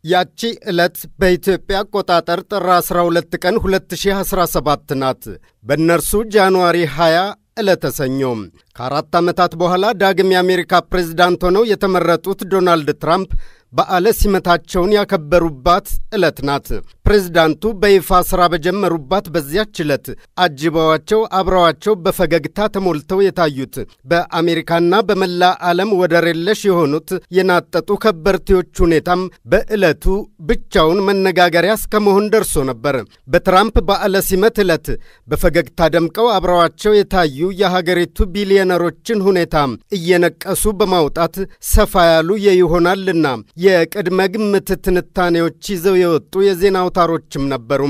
ያቺ ዕለት በኢትዮጵያ አቆጣጠር ጥር 12 ቀን 2017 ናት። በእነርሱ ጃንዋሪ 20 ዕለተ ሰኞ ከ4 ዓመታት በኋላ ዳግም የአሜሪካ ፕሬዝዳንት ሆነው የተመረጡት ዶናልድ ትራምፕ በዓለ ሲመታቸውን ያከበሩባት ዕለት ናት። ፕሬዝዳንቱ በይፋ ሥራ በጀመሩባት በዚያች ዕለት አጅበዋቸው አብረዋቸው በፈገግታ ተሞልተው የታዩት በአሜሪካና በመላ ዓለም ወደር የለሽ የሆኑት የናጠጡ ከበርቴዎች ሁኔታም በዕለቱ ብቻውን መነጋገሪያ እስከመሆን ደርሶ ነበር። በትራምፕ በዓለ ሲመት ዕለት በፈገግታ ደምቀው አብረዋቸው የታዩ የሀገሪቱ ቢሊዮነሮችን ሁኔታ እየነቀሱ በማውጣት ሰፋ ያሉ ይሆናልና የቅድመ ግምት ትንታኔዎች ይዘው የወጡ የዜና አውታሮችም ነበሩ።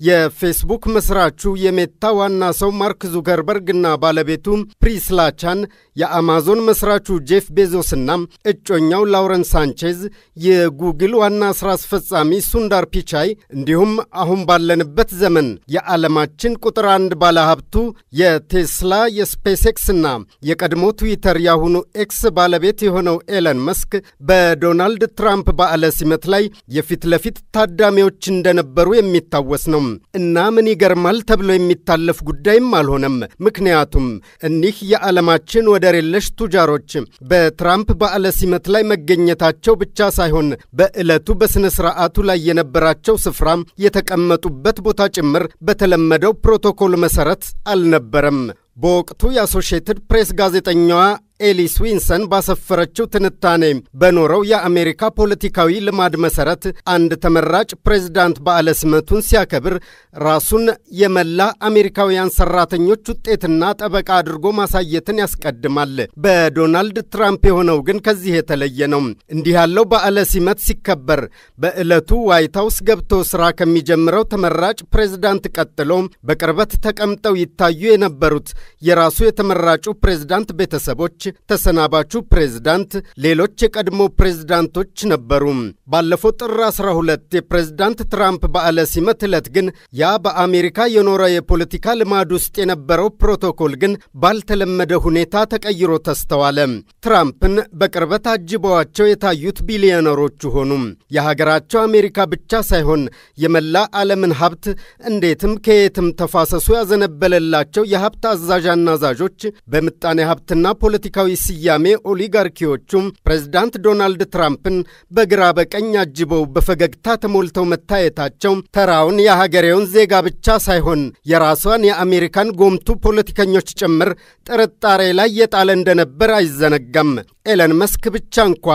የፌስቡክ መስራቹ የሜታ ዋና ሰው ማርክ ዙከርበርግና ባለቤቱ ፕሪስላ ቻን፣ የአማዞን መስራቹ ጄፍ ቤዞስና እጮኛው ላውረንስ ሳንቼዝ፣ የጉግል ዋና ሥራ አስፈጻሚ ሱንዳር ፒቻይ እንዲሁም አሁን ባለንበት ዘመን የዓለማችን ቁጥር 1 ባለሀብቱ የቴስላ የስፔስ ኤክስና የቀድሞ ትዊተር ያሁኑ ኤክስ ባለቤት የሆነው ኤለን መስክ በዶናልድ ትራምፕ በዓለ ሲመት ላይ የፊት ለፊት ታዳሚዎች እንደነበሩ የሚታወስ ነው። እና ምን ይገርማል ተብሎ የሚታለፍ ጉዳይም አልሆነም። ምክንያቱም እኒህ የዓለማችን ወደር የለሽ ቱጃሮች በትራምፕ በዓለ ሲመት ላይ መገኘታቸው ብቻ ሳይሆን በዕለቱ በሥነ ሥርዓቱ ላይ የነበራቸው ስፍራ የተቀመጡበት ቦታ ጭምር በተለመደው ፕሮቶኮል መሠረት አልነበረም። በወቅቱ የአሶሺየትድ ፕሬስ ጋዜጠኛዋ ኤሊስ ዊንሰን ባሰፈረችው ትንታኔ በኖረው የአሜሪካ ፖለቲካዊ ልማድ መሠረት አንድ ተመራጭ ፕሬዝዳንት በዓለ ሲመቱን ሲያከብር ራሱን የመላ አሜሪካውያን ሠራተኞች ውጤትና ጠበቃ አድርጎ ማሳየትን ያስቀድማል። በዶናልድ ትራምፕ የሆነው ግን ከዚህ የተለየ ነው። እንዲህ ያለው በዓለ ሲመት ሲከበር በዕለቱ ዋይት ሃውስ ገብቶ ሥራ ከሚጀምረው ተመራጭ ፕሬዝዳንት ቀጥሎ በቅርበት ተቀምጠው ይታዩ የነበሩት የራሱ የተመራጩ ፕሬዝዳንት ቤተሰቦች፣ ተሰናባቹ ፕሬዝዳንት፣ ሌሎች የቀድሞ ፕሬዝዳንቶች ነበሩ። ባለፈው ጥር 12 የፕሬዝዳንት ትራምፕ በዓለ ሲመት ዕለት ግን ያ በአሜሪካ የኖረ የፖለቲካ ልማድ ውስጥ የነበረው ፕሮቶኮል ግን ባልተለመደ ሁኔታ ተቀይሮ ተስተዋለ። ትራምፕን በቅርበት አጅበዋቸው የታዩት ቢሊዮነሮቹ ሆኑ። የሀገራቸው አሜሪካ ብቻ ሳይሆን የመላ ዓለምን ሀብት እንዴትም ከየትም ተፋሰሱ ያዘነበለላቸው የሀብት አዛዥ አናዛዦች በምጣኔ ሀብትና ፖለቲካዊ ስያሜ ኦሊጋርኪዎቹም ፕሬዝዳንት ዶናልድ ትራምፕን በግራ በቀኝ አጅበው በፈገግታ ተሞልተው መታየታቸው ተራውን የሀገሬውን ዜጋ ብቻ ሳይሆን የራሷን የአሜሪካን ጎምቱ ፖለቲከኞች ጭምር ጥርጣሬ ላይ የጣለ እንደነበር አይዘነጋም። ኤለን መስክ ብቻ እንኳ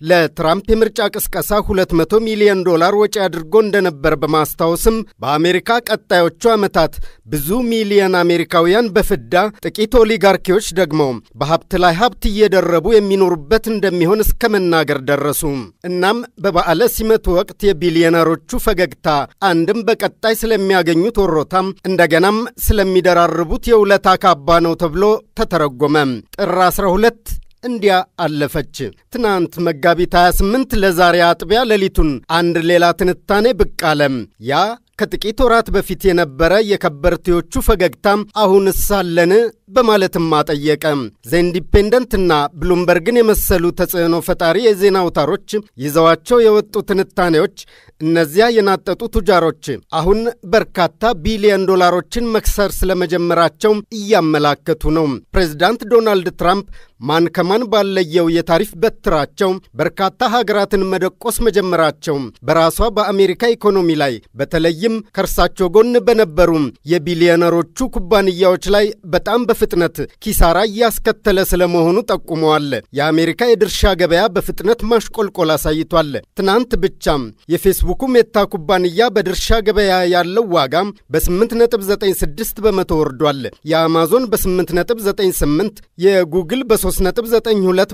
ለትራምፕ የምርጫ ቅስቀሳ $200 ሚሊዮን ወጪ አድርጎ እንደነበር በማስታወስም በአሜሪካ ቀጣዮቹ ዓመታት ብዙ ሚሊዮን አሜሪካውያን በፍዳ ጥቂት ኦሊጋርኪዎች ደግሞ በሀብት ላይ ሀብት እየደረቡ የሚኖሩበት እንደሚሆን እስከ መናገር ደረሱ። እናም በበዓለ ሲመቱ ወቅት የቢሊዮነሮቹ ፈገግታ አንድም በቀጣይ ስለሚያገኙት ወሮታም እንደገናም ስለሚደራርቡት የውለታ ካባ ነው ተብሎ ተተረጎመ። ጥር 12 እንዲያ አለፈች። ትናንት መጋቢት 28 ለዛሬ አጥቢያ ሌሊቱን አንድ ሌላ ትንታኔ ብቅ አለ። ያ ከጥቂት ወራት በፊት የነበረ የከበርቴዎቹ ፈገግታም አሁንስ አለን በማለትም አጠየቀ። ዘኢንዲፔንደንትና ብሉምበርግን የመሰሉ ተጽዕኖ ፈጣሪ የዜና አውታሮች ይዘዋቸው የወጡ ትንታኔዎች እነዚያ የናጠጡ ቱጃሮች አሁን በርካታ ቢሊዮን ዶላሮችን መክሰር ስለመጀመራቸው እያመላከቱ ነው። ፕሬዝዳንት ዶናልድ ትራምፕ ማን ከማን ባለየው የታሪፍ በትራቸው በርካታ ሀገራትን መደቆስ መጀመራቸው በራሷ በአሜሪካ ኢኮኖሚ ላይ በተለይም ከእርሳቸው ጎን በነበሩ የቢሊዮነሮቹ ኩባንያዎች ላይ በጣም በፍጥነት ኪሳራ እያስከተለ ስለመሆኑ ጠቁመዋል። የአሜሪካ የድርሻ ገበያ በፍጥነት ማሽቆልቆል አሳይቷል። ትናንት ብቻም የፌስቡኩ ሜታ ኩባንያ በድርሻ ገበያ ያለው ዋጋ በ8.96 በመቶ ወርዷል። የአማዞን በ8.98፣ የጉግል በ3.92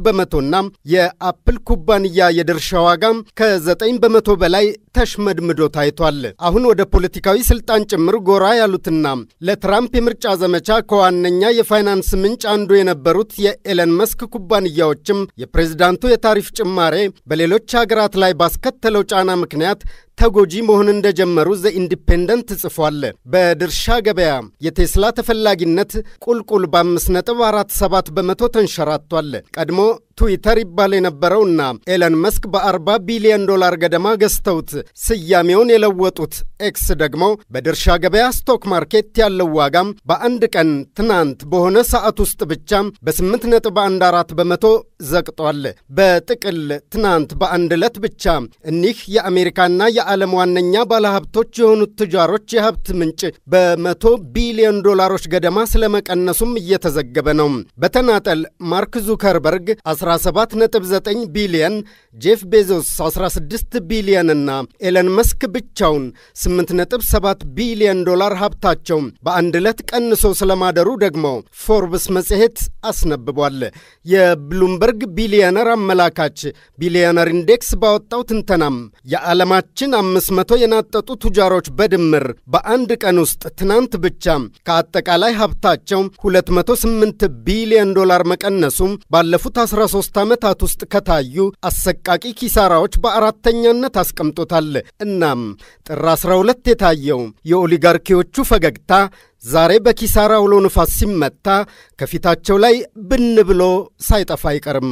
በመቶና የአፕል ኩባንያ የድርሻ ዋጋ ከ9 በመቶ በላይ ተሽመድምዶ ታይቷል። አሁን ወደ ፖለቲካዊ ስልጣን ጭምር ጎራ ያሉትና ለትራምፕ የምርጫ ዘመቻ ከዋነኛ የፋይናንስ ምንጭ አንዱ የነበሩት የኤለን መስክ ኩባንያዎችም የፕሬዝዳንቱ የታሪፍ ጭማሬ በሌሎች ሀገራት ላይ ባስከተለው ጫና ምክንያት ተጎጂ መሆን እንደጀመሩ ዘ ኢንዲፔንደንት ጽፏል። በድርሻ ገበያ የቴስላ ተፈላጊነት ቁልቁል በ5.47 በመቶ ተንሸራቷል። ቀድሞ ትዊተር ይባል የነበረውና ኤለን መስክ በ40 ቢሊዮን ዶላር ገደማ ገዝተውት ስያሜውን የለወጡት ኤክስ ደግሞ በድርሻ ገበያ ስቶክ ማርኬት ያለው ዋጋም በአንድ ቀን ትናንት በሆነ ሰዓት ውስጥ ብቻ በ8.14 በመቶ ዘቅጧል። በጥቅል ትናንት በአንድ ዕለት ብቻ እኒህ የአሜሪካና የዓለም ዋነኛ ባለሀብቶች የሆኑት ትጃሮች የሀብት ምንጭ በ100 ቢሊዮን ዶላሮች ገደማ ስለመቀነሱም እየተዘገበ ነው። በተናጠል ማርክ ዙከርበርግ 17.9 ቢሊዮን፣ ጄፍ ቤዞስ 16 ቢሊዮን እና ኤለን መስክ ብቻውን 8.7 ቢሊዮን ዶላር ሀብታቸው በአንድ ዕለት ቀንሶ ስለማደሩ ደግሞ ፎርብስ መጽሔት አስነብቧል። የብሉምበርግ ቢሊዮነር አመላካች ቢሊዮነር ኢንዴክስ ባወጣው ትንተናም የዓለማችን 500 የናጠጡ ቱጃሮች በድምር በአንድ ቀን ውስጥ ትናንት ብቻ ከአጠቃላይ ሀብታቸው 208 ቢሊዮን ዶላር መቀነሱም ባለፉት 13 ዓመታት ውስጥ ከታዩ አሰቃቂ ኪሳራዎች በአራተኛነት አስቀምጦታል። እናም ጥር 12 የታየው የኦሊጋርኪዎቹ ፈገግታ ዛሬ በኪሳራ አውሎ ንፋስ ሲመታ ከፊታቸው ላይ ብን ብሎ ሳይጠፋ አይቀርም።